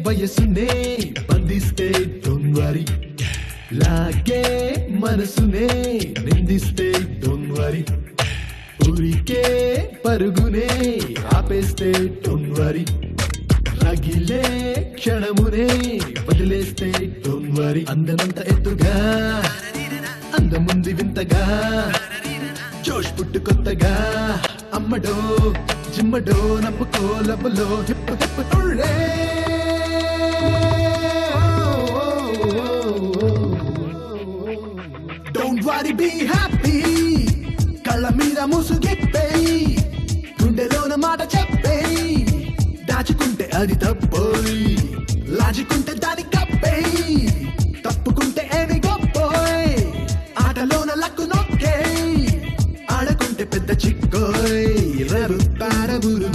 వయసునే బంధిస్తే don't worry, లాగే మనసునే నిందిస్తే don't worry, ఊరికే పరుగునే ఆపేస్తే డోంట్ వరీ రగిలే క్షణమునే వదిలేస్తే డోంట్ వరీ అందనంత ఎత్తుగా అందముంది వింతగా జోష్ పుట్టు కొత్తగా అమ్మడో జిమ్మడో నప్పుకో లబ్బలో హిప్ హిప్ తుళ్ళే డోంట్ వరీ బీ హ్యాపీ కళ్ళ మీద ముసుగిప్పేయి గుండెలోన మాట చెప్పేయి దాచుకుంటే అది తప్పోయి లాజుకుంటే దాని కప్పేయి తప్పుకుంటే ఏమి గొప్పోయ్ ఆటలోన లక్కు నొక్కేయి ఆడకుంటే పెద్ద చిక్కోయ్ రరు పారబురు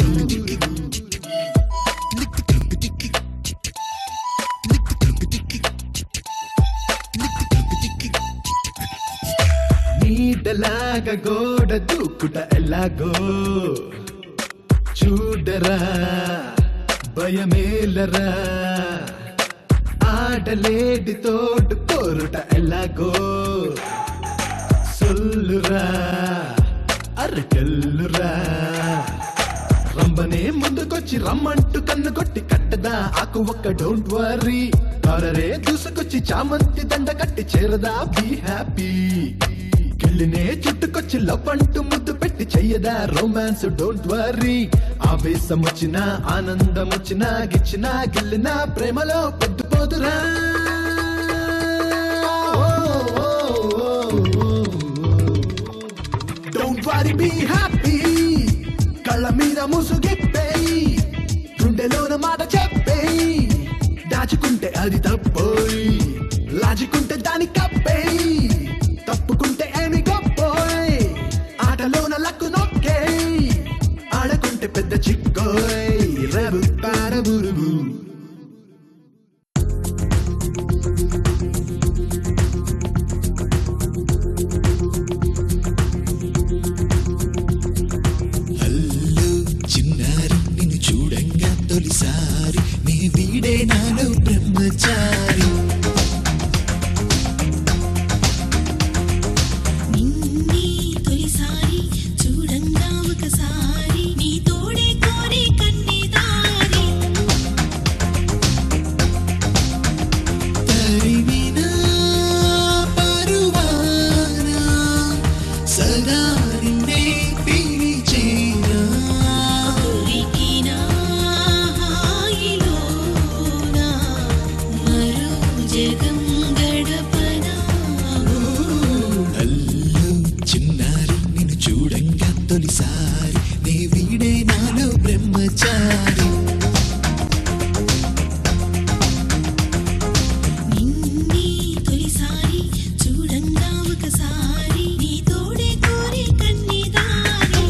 నీడలాగా గోడ దూకుట ఎలాగో చూడరా భయమేలరా ఆడలేడి తోడు కోరుట ఎలాగో సొల్లురా అరకెల్లురా రంబనే ముందుకొచ్చి రమ్మంటూ కన్ను కొట్టి కట్టదా ఆకు ఒక్క డోంట్ వరీ కారరే దూసుకొచ్చి చామంతి దండ కట్టి చేరదా బీ హ్యాపీ గిల్లినే చుట్టుకొచ్చి లవ్ అంటూ ముద్దు పెట్టి చెయ్యదా రొమాన్స్ డోంట్ వరీ ఆవేశం వచ్చినా ఆనందం వచ్చినా గిచ్చినా గిల్లినా ప్రేమలో పొద్దుపోదురా డోంట్ వరీ బీ హ్యాపీ కళ్ళ మీద ముసుగిప్పేయి గుండెలోన మాట చెప్పేయి దాచుకుంటే అది తప్పోయి లాజుకుంటే దాని కప్పేయి తప్పుకుంటే ఏమి గొప్పోయ్ ఆటలోన లక్కు నొక్కేయి ఆడకుంటే పెద్ద చిక్కోయ్ రరు పారబురుగు హల్లు చిన్నారి నిన్ను చూడంగా తొలిసారి నీ వీడే నాలో బ్రహ్మచారి తొలిసారి నీ వీడే నాలో బ్రహ్మచారి నిన్నీ తొలిసారి చూడంగా ఒకసారి నీ తోడే కోరి కన్నిదారి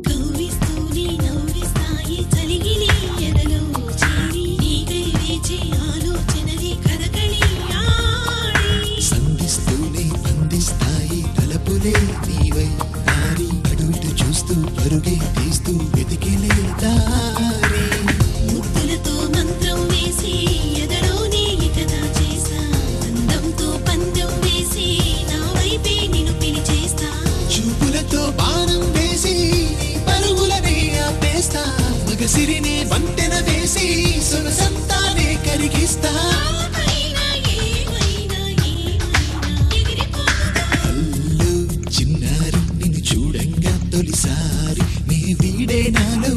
కవ్విస్తూనే నవ్విస్తాయి చలిగిలి ఎదలో చేరి నీకై వేచి ఆలోచనలే కదకళి ఆడి సంధిస్తూనే బంధిస్తాయి తలపులే నీవై దారి అటు ఇటు చూస్తూ పరుగే తీస్తూ వెతికిలే దారి ముద్దులతో మంత్రం వేసి ఎదలోనే ఇకదా చేస్తా అందంతో పందెం వేసి నా వైపే నిన్ను పిలిచేస్తా చూపులతో బాణం వేసి నీ పరుగులనే ఆపేస్తా మగసిరినే వంతెన వేసి సొగసంతానే కరిగిస్తా అయినా ఏమైనా ఎగిరిపోతా హల్లు చిన్నారి నిన్ను చూడంగా తొలిసారి నీ వీడే నాలో